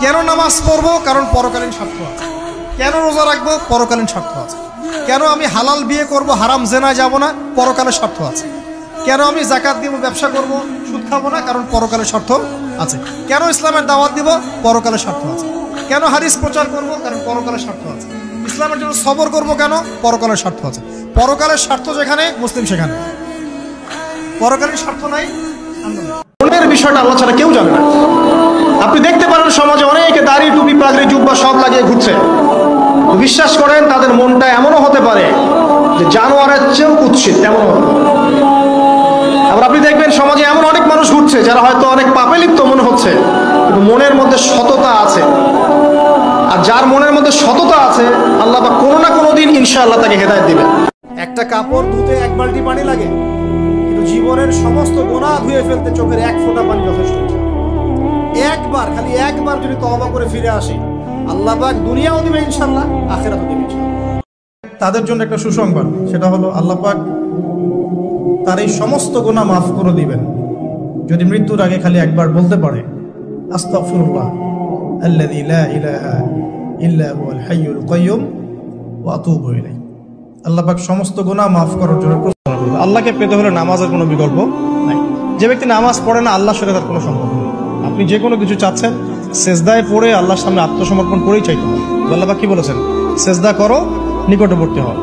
কেন নামাজ পড়বো? কারণ পরকালীন স্বার্থ আছে। কেন রোজা রাখবো? পরকালীন স্বার্থ আছে। কেন আমি হালাল বিয়ে করব, হারাম জেনায় যাব না? পরকালের স্বার্থ আছে। কেন আমি জাকাত দিব, ব্যবসা করব, সুদ খাবো না? কারণ পরকালের স্বার্থ আছে। কেন ইসলামের দাওয়াত দিব? পরকালের স্বার্থ আছে। কেন হাদিস প্রচার করব? কারণ পরকালের স্বার্থ আছে। ইসলামের জন্য সবর করব কেন? পরকালের স্বার্থ আছে। পরকালের স্বার্থ যেখানে, মুসলিম সেখানে। পরকালীন স্বার্থ নাই। মনের বিষয়টা আল্লাহ ছাড়া কেউ জানে না। আপনি দেখতে পারেন সমাজে অনেকে দাড়ি, টুপি, পাগড়ি, জুব্বা সব লাগিয়ে ঘুরছে। বিশ্বাস করেন তাদের মনটা এমনও হতে পারে যে জানোয়ারের চেয়েও কুৎসিত, এমনও হতে পারে। আবার আপনি দেখবেন সমাজে এমন অনেক মানুষ ঘুরছে যারা হয়তো অনেক পাপে লিপ্ত মনে হচ্ছে, কিন্তু মনের মধ্যে সততা আছে। আর যার মনের মধ্যে সততা আছে, আল্লাহ পাক কোনো না কোনো দিন ইনশাআল্লাহ তাকে হেদায়েত দিবেন। একটা কাপড় ধুতে 1 বালতি পানি লাগে, কিন্তু জীবনের সমস্ত গুনাহ ধুয়ে ফেলতে চোখের 1 ফোঁটা পানি যথেষ্ট। একবার, খালি একবার যদি তওবা করে ফিরে আসি, আল্লাহ পাক দুনিয়াও দিবে ইনশাআল্লাহ, আখিরাতও দিবে ইনশাআল্লাহ। তাদের জন্য একটা সুসংবাদ, সেটা হলো আল্লাহ পাক তার এই সমস্ত গুনাহ মাফ করে দিবেন যদি মৃত্যুর আগে খালি একবার বলতে পারে, আস্তাগফিরুল্লাহ আল্লাযী লা ইলাহা ইল্লা হুয়াল হাইয়ুল কাইয়্যুম ওয়া আতুবু ইলাইহি। আল্লাহ পাক সমস্ত গুনাহ মাফ করার জন্য প্রার্থনা করবে। আল্লাহকে পেতে হলে নামাজের কোনো বিকল্প নাই। যে ব্যক্তি নামাজ পড়ে না, আল্লাহর সাথে তার কোনো সম্পর্ক নেই। আপনি যে কোনো কিছু চাচ্ছেন, সেজদায় পড়ে আল্লাহর সামনে আত্মসমর্পণ করেই চাইতে হবে। আল্লাহ পাক কি বলেছেন? সেজদা করো, নিকটবর্তী হও।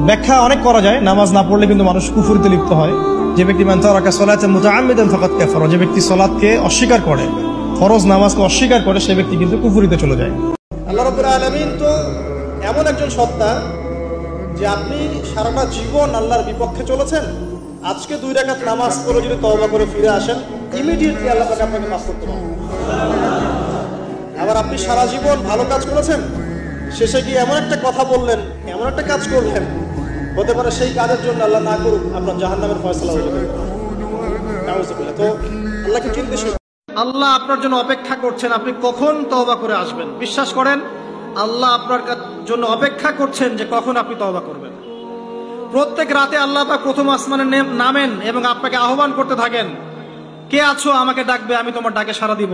ব্যাখ্যা অনেক করা যায়। নামাজ না পড়লে কিন্তু মানুষ কুফরিতে লিপ্ত হয়। যে ব্যক্তি মান তারাকা সালাতান মুতাআম্মিদান ফাকাদ কাফারা, যে ব্যক্তি সালাতকে অস্বীকার করে, ফরজ নামাজকে অস্বীকার করে, সে ব্যক্তি কিন্তু কুফরিতে চলে যায়। আল্লাহ রাব্বুল আলামিন তো এমন একজন সত্তা যে আপনি সারাটা জীবন আল্লাহর বিপক্ষে চলেছেন, আজকে 2 রাকাত নামাজ পড়ে যদি তওবা করে ফিরে আসেন, ইমিডিয়েটলি আল্লাহ পাক আপনাকে মাফ করতে পারেন। আবার আপনি সারা জীবন ভালো কাজ করেছেন, শেষে গিয়ে এমন একটা কথা বললেন, এমন একটা কাজ করলেন, হতে পারে সেই কাজের জন্য আল্লাহ না করুক আপনার জাহান্নামের ফয়সালা হয়ে যাবে। তো আল্লাহকে চিনতে শিখুন। আল্লাহ আপনার জন্য অপেক্ষা করছেন, আপনি কখন তওবা করে আসবেন। বিশ্বাস করেন, আল্লাহ আপনার জন্য অপেক্ষা করছেন যে কখন আপনি তওবা করবেন। প্রত্যেক রাতে আল্লাহ পাক প্রথম আসমানে নামেন এবং আপনাকে আহ্বান করতে থাকেন, কে আছো আমাকে ডাকবে, আমি তোমার ডাকে সাড়া দিব।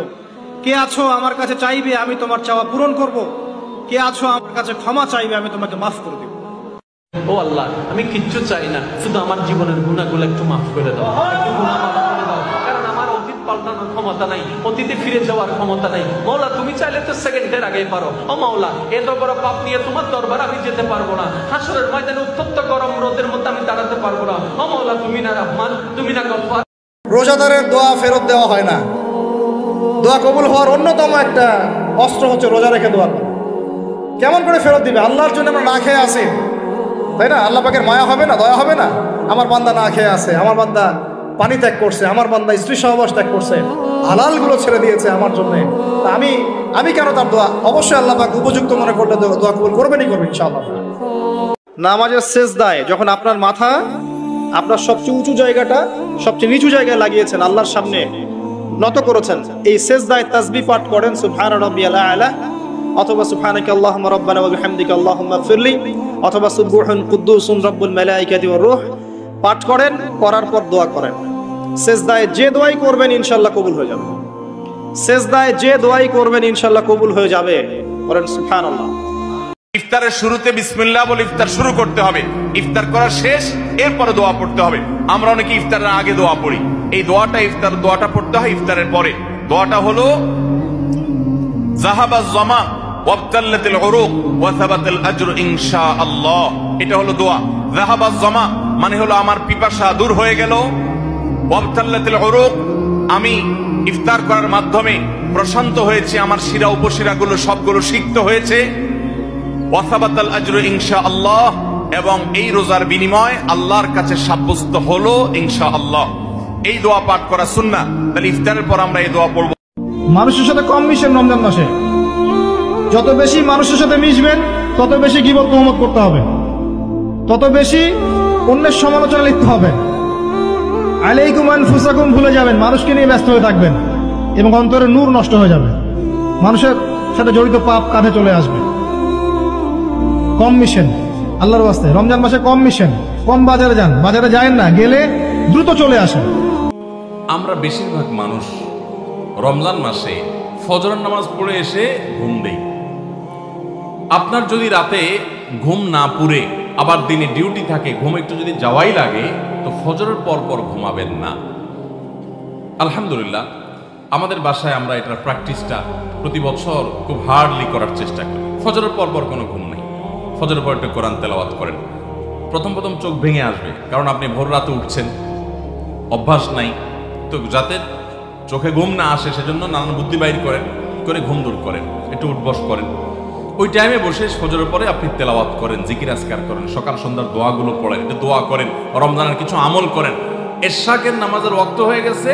কে আছো আমার কাছে চাইবে, আমি তোমার চাওয়া পূরণ করব। কে আছো আমার কাছে ক্ষমা চাইবে, আমি তোমাকে মাফ করে দেব। ও আল্লাহ, আমি কিচ্ছু চাই না, শুধু আমার জীবনের গুনাহগুলো একটু মাফ করে দাও, একটু গুনাহ মাফ করে দাও। কারণ আমার অতীত পাল্টানোর ক্ষমতা নাই, অতীতে ফিরে যাওয়ার ক্ষমতা নাই। মাওলা, তুমি চাইলে তো সেকেন্ডের আগেই পারো। ও মাওলা, এত বড় পাপ নিয়ে তোমার দরবার আমি যেতে পারবো না। হাসরের ময়দানে উত্তপ্ত গরম রোদের মধ্যে আমি দাঁড়াতে পারবো না। ও মাওলা, তুমি না রহমান, তুমি না গফফার। রোজাদারের দোয়া ফেরত দেওয়া হয় না। দোয়া কবুল হওয়ার অন্যতম একটা অস্ত্র হচ্ছে রোজা রেখে দোয়া করা। কেমন করে ফেরত দিবে? আল্লাহর জন্য আমরা না খেয়ে আসি, তাই না? আল্লাহ পাকের মায়া হবে না, দয়া হবে না? আমার বান্দা না খেয়ে আছে, আমার বান্দা পানি ত্যাগ করছে, আমার বান্দা স্ত্রী সহবাস ত্যাগ করছে, হালালগুলো ছেড়ে দিয়েছে আমার জন্য। তা আমি কেন তার দোয়া? অবশ্যই আল্লাহ পাক উপযুক্ত মনে করলে দোয়া কবুল করবেনই করবেন ইনশাআল্লাহ। নামাজের সেজদায় যখন আপনার মাথা আপনার সবচেয়ে উঁচু জায়গাটা সবচেয়ে নিচু জায়গায় লাগিয়েছেন, আল্লাহর সামনে নত করেছেন, এই সেজদায় তাসবিহ পাঠ করেন সুবহান রাব্বিয়াল আ'লা, অথবা সুবহানাকা আল্লাহুম্মা রাব্বানা ওয়া বিহামদিকা আল্লাহুম্মা ইগফিরলি, অথবা সুবহুন কুদ্দুসুন রাব্বুল মালাইকাতি ওয়ার রূহ পাঠ করেন। করার পর দোয়া করেন। সেজদায় যে দোয়াই করবেন ইনশাআল্লাহ কবুল হয়ে যাবে। সেজদায় যে দোয়াই করবেন ইনশাআল্লাহ কবুল হয়ে যাবে। বলেন সুবহানাল্লাহ। ইফতারের শুরুতে বিসমিল্লাহ বলে ইফতার শুরু করতে হবে। ইফতার করা শেষ, এরপরে দোয়া পড়তে হবে। আমরা অনেকে ইফতারের আগে দোয়া পড়ি, এই ইফতার দোয়াটা পড়তে হয় ইফতারের পরে। দোয়াটা হলো যাহাবাজ জামা ওয়াবতাল্লাতিল উরুক ওয়া সাবাতাল আজরু ইনশাআল্লাহ। এটা হলো দোয়া। যাহাবাজ জামা মানে হলো আমার পিপাসা দূর হয়ে গেল। ওয়াবতাল্লাতিল উরুক, আমি ইফতার করার মাধ্যমে প্রশান্ত হয়েছে, আমার শিরা উপশিরাগুলো সবগুলো সিক্ত হয়েছে। ওয়া সাবাতাল আজরু ইনশাআল্লাহ, এবং এই রোজার বিনিময় আল্লাহর কাছে সাব্যস্ত হলো ইনশাআল্লাহ। এই দোয়া পাঠ করা সুন্নাহ। তাহলে ইফতারের পর আমরা এই দোয়া পড়ব। মানুষের সাথে কম মিশেন রমজান মাসে। যত বেশি মানুষের সাথে মিশবেন, তত বেশি গীবত তোহমত করতে হবে, তত বেশি অন্যের সমালোচনা লিখতে হবে। আলাইকুম আনফুসাকুম ভুলে যাবেন, মানুষকে নিয়ে ব্যস্ত হয়ে থাকবেন, এবং অন্তরের নূর নষ্ট হয়ে যাবে। মানুষের সাথে জড়িত পাপ কাঁধে চলে আসবে। কম মিশেন আল্লাহর ওয়াস্তে। রমজান মাসে কম মিশেন, কম বাজারে যান, বাজারে যায়েন না, গেলে দ্রুত চলে আসেন। আমরা বেশিরভাগ মানুষ রমজান মাসে ফজরের নামাজ পড়ে এসে ঘুম দেই। আপনার যদি রাতে ঘুম না পুরে আবার দিনে ডিউটি থাকে, ঘুম একটু যদি যাওয়াই লাগে, তো ফজরের পর পর ঘুমাবেন না। আলহামদুলিল্লাহ আমাদের বাসায় আমরা এটার প্র্যাকটিসটা প্রতি বছর খুব হার্ডলি করার চেষ্টা করি। ফজরের পর পর কোনো ঘুম নেই, ফজরের পর একটু কোরআন তেলাওয়াত করেন। প্রথম প্রথম চোখ ভেঙে আসবে, কারণ আপনি ভোর রাতে উঠছেন, অভ্যাস নাই, তো যাতে চোখে ঘুম না আসে সেজন্য নানান বুদ্ধি বাইর করেন, করে ঘুম দূর করেন, একটু উঠবস করেন। ওই টাইমে বসে ফজরের পরে আপনি তেলাওয়াত করেন, জিকির আজকার করেন, সকাল সন্ধ্যার দোয়াগুলো পড়েন, একটু দোয়া করেন, রমজানের কিছু আমল করেন। এশাকের নামাজের ওয়াক্ত হয়ে গেছে,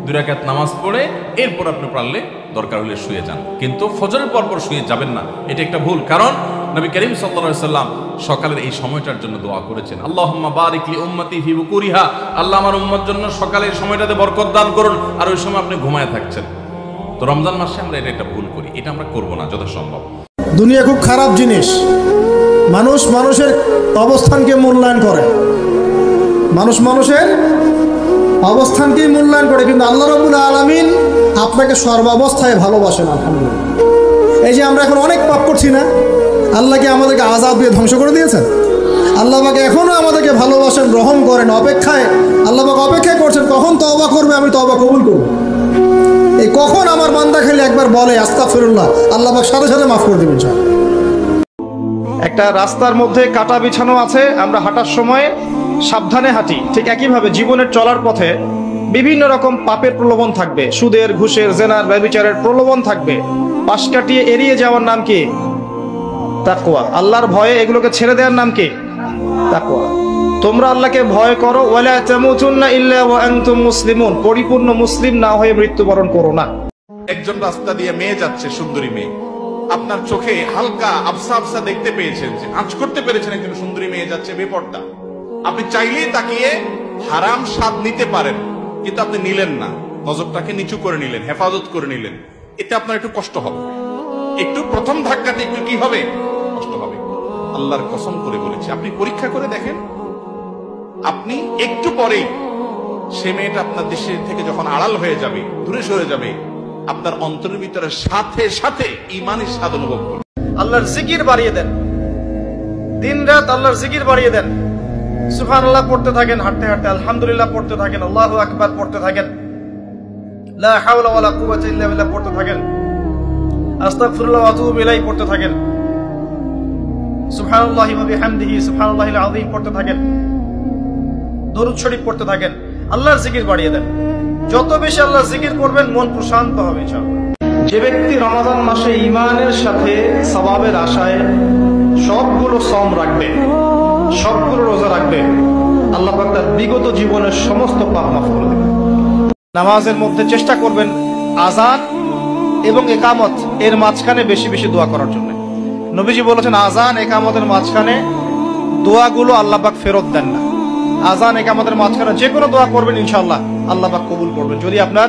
2 রাকাত নামাজ পড়ে এরপর আপনি পারলে দরকার হলে শুয়ে যান, কিন্তু ফজরের পর পর শুয়ে যাবেন না, এটা একটা ভুল। কারণ নবী করিম সাল্লাল্লাহু আলাইহি সাল্লাম সকালের এই সময়টার জন্য দোয়া করেছেন, আল্লাহুম্মা বারিক লি উম্মতি ফি বুকুরিহা, আল্লাহ আমার উম্মত জন্য সকালের সময়টাতে বরকত দান করুন, আর ওই সময় আপনি ঘুমায় থাকছেন। তো রমজান মাসে আমরা এটা একটা ভুল করি, এটা আমরা করব না যত সম্ভব। দুনিয়া খুব খারাপ জিনিস, মানুষ মানুষের অবস্থানকে মূল্যায়ন করে, মানুষ মানুষের অবস্থানকেই মূল্যায়ন করে, কিন্তু আল্লাহ রাব্বুল আলামিন আপনাকে সর্বাবস্থায় ভালোবাসেন। আলহামদুলিল্লাহ, এই যে আমরা এখন অনেক পাপ করছি না, আল্লাহকে আমাদেরকে আযাব দিয়ে ধ্বংস করে দিয়েছেন। আল্লাহ পাক এখনো আমাদেরকে ভালোবাসেন, রহম করেন, অপেক্ষায় আল্লাহ পাক অপেক্ষা করছেন কখন তওবা করবে, আমি তওবা কবুল করব। এই কখন আমার বান্দা খালি একবার বলে আস্তাগফিরুল্লাহ, আল্লাহ পাক সাথে সাথে মাফ করে দেবেন। একটা রাস্তার মধ্যে কাঁটা বিছানো আছে, আমরা হাঁটার সময় সাবধানে হাঁটি, ঠিক একইভাবে জীবনের চলার পথে বিভিন্ন রকম পাপের প্রলোভন থাকবে, সুদের, ঘুষের, জেনার, ব্যভিচারের প্রলোভন থাকবে। পাশ কাটিয়ে এড়িয়ে যাওয়ার নাম কি? তাকওয়া। আল্লাহর ভয়ে এগুলোকে ছেড়ে দেওয়ার নাম কি? তাকওয়া। তোমরা আল্লাহকে ভয় করো, ওয়ালা তামুতুন্না ইল্লা ওয়া আনতুম মুসলিমুন, পরিপূর্ণ মুসলিম না হয়ে মৃত্যুবরণ করো না। একজন রাস্তা দিয়ে মেয়ে যাচ্ছে, সুন্দরী মেয়ে, আপনার চোখে হালকা আবসা আবসা দেখতে পেয়েছেন, যে আঁচ করতে পেরেছেন একজন সুন্দরী মেয়ে যাচ্ছে বেপর্দা। আপনি চাইলেই তাকিয়ে হারাম স্বাদ নিতে পারেন, কিন্তু আপনি নিলেন না, নজরটাকে নিচু করে নিলেন, হেফাজত করে নিলেন। এটা আপনার একটু কষ্ট হবে, একটু প্রথম ধাক্কাতে একটু কি হবে, কষ্ট হবে। আল্লাহর কসম করে বলেছি, আপনি পরীক্ষা করে দেখেন, আপনি একটু পরেই সে মেয়েটা আপনার দেশের থেকে যখন আড়াল হয়ে যাবে, দূরে সরে যাবে, আপনার অন্তরের ভিতরে সাথে সাথে ঈমানের স্বাদ অনুভব করবে। আল্লাহর জিকির বাড়িয়ে দেন, দিন রাত আল্লাহর জিকির বাড়িয়ে দেন। সুবহানাল্লাহ পড়তে থাকেন, হাঁটতে হাঁটতে আলহামদুলিল্লাহ পড়তে থাকেন, আল্লাহু আকবার পড়তে থাকেন, লা হাওলা ওয়ালা কুওয়াতা ইল্লা বিল্লাহ পড়তে থাকেন, আস্তাগফিরুল্লাহ ওয়া আতুবু ইলাইহি পড়তে থাকেন, সুবহানাল্লাহি ওয়া বিহামদিহি সুবহানাল্লাহিল আযীম পড়তে থাকেন, দরুদ শরীফ পড়তে থাকেন, আল্লাহর জিকির বাড়িয়ে দেন। যত বেশি আল্লাহর জিকির করবেন মন প্রশান্ত হবে ইনশাআল্লাহ। যে ব্যক্তি রমাদান মাসে ঈমানের সাথে সওয়াবের আশায় সবগুলো সওম রাখবে, সবগুলো রোজা রাখবে, আল্লাহ পাক তার বিগত জীবনের সমস্ত পাপ মাফ করে দেবেন। নামাজের মধ্যে চেষ্টা করবেন আযান এবং ইকামত এর মাঝখানে বেশি বেশি দোয়া করার জন্য। নবীজি বলেছেন আযান ইকামতের মাঝখানে দোয়াগুলো আল্লাহ পাক ফেরত দেন না। আযান ইকামতের মাঝখানে যে কোনো দোয়া করবেন ইনশাআল্লাহ আল্লাহ পাক কবুল করবেন, যদি আপনার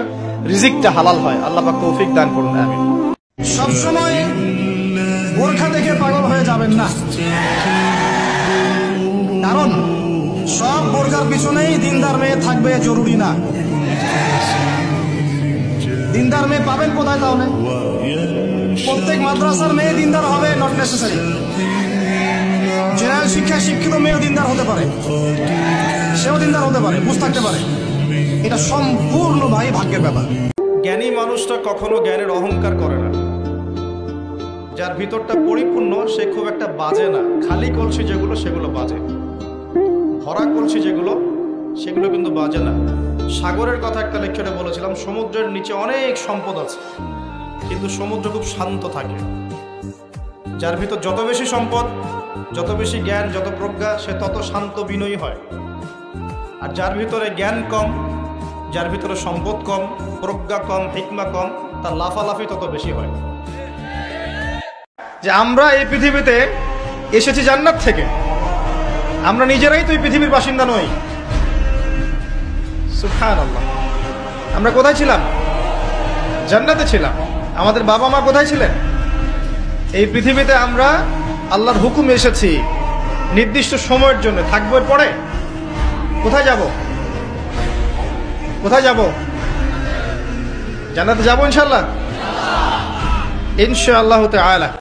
রিজিকটা হালাল হয়। আল্লাহ পাক তৌফিক দান করুন, আমিন। সব সময় বোরখা দেখে পাগল হয়ে যাবেন না, কারণ সব বোরখার পিছনেই দিনদার মেয়ে থাকবে জরুরি না। দিনদার মেয়ে পাবেন কোথায় তাহলে? প্রত্যেক মাদ্রাসার মেয়ে দিনদার হবে নট নেসেসারি। জেনারেল শিক্ষা শিক্ষিত মেয়েও দিনদার হতে পারে, সেও দিনদার হতে পারে, বুঝ থাকতে পারে। এটা সম্পূর্ণ ভাই ভাগ্যের ব্যাপার। জ্ঞানী মানুষটা কখনো জ্ঞানের অহংকার করে না। যার ভিতরটা পরিপূর্ণ সে খুব একটা বাজে না। খালি কলসি যেগুলো সেগুলো বাজে, ভরা কলসি যেগুলো সেগুলো কিন্তু বাজে না। সাগরের কথা একটা লেকচারে বলেছিলাম, সমুদ্রের নিচে অনেক সম্পদ আছে, কিন্তু সমুদ্র খুব শান্ত থাকে। যার ভিতর যত বেশি সম্পদ, যত বেশি জ্ঞান, যত প্রজ্ঞা, সে তত শান্ত বিনয়ী হয়। আর যার ভিতরে জ্ঞান কম, যার ভিতরে সম্পদ কম, প্রজ্ঞা কম, হিকমা কম, তার লাফালাফি তত বেশি হয়। যে আমরা এই পৃথিবীতে এসেছি জান্নাত থেকে, আমরা নিজেরাই তো এই পৃথিবীর বাসিন্দা নই। সুবহানাল্লাহ। আমরা কোথায় ছিলাম? জান্নাতে ছিলাম। আমাদের বাবা মা কোথায় ছিলেন? এই পৃথিবীতে আমরা আল্লাহর হুকুম এসেছি নির্দিষ্ট সময়ের জন্য, থাকবো। এর পরে কোথায় যাব? কোথায় যাব? জান্নাতে যাবো ইনশাআল্লাহ। ইনশাআল্লাহ তাআলা।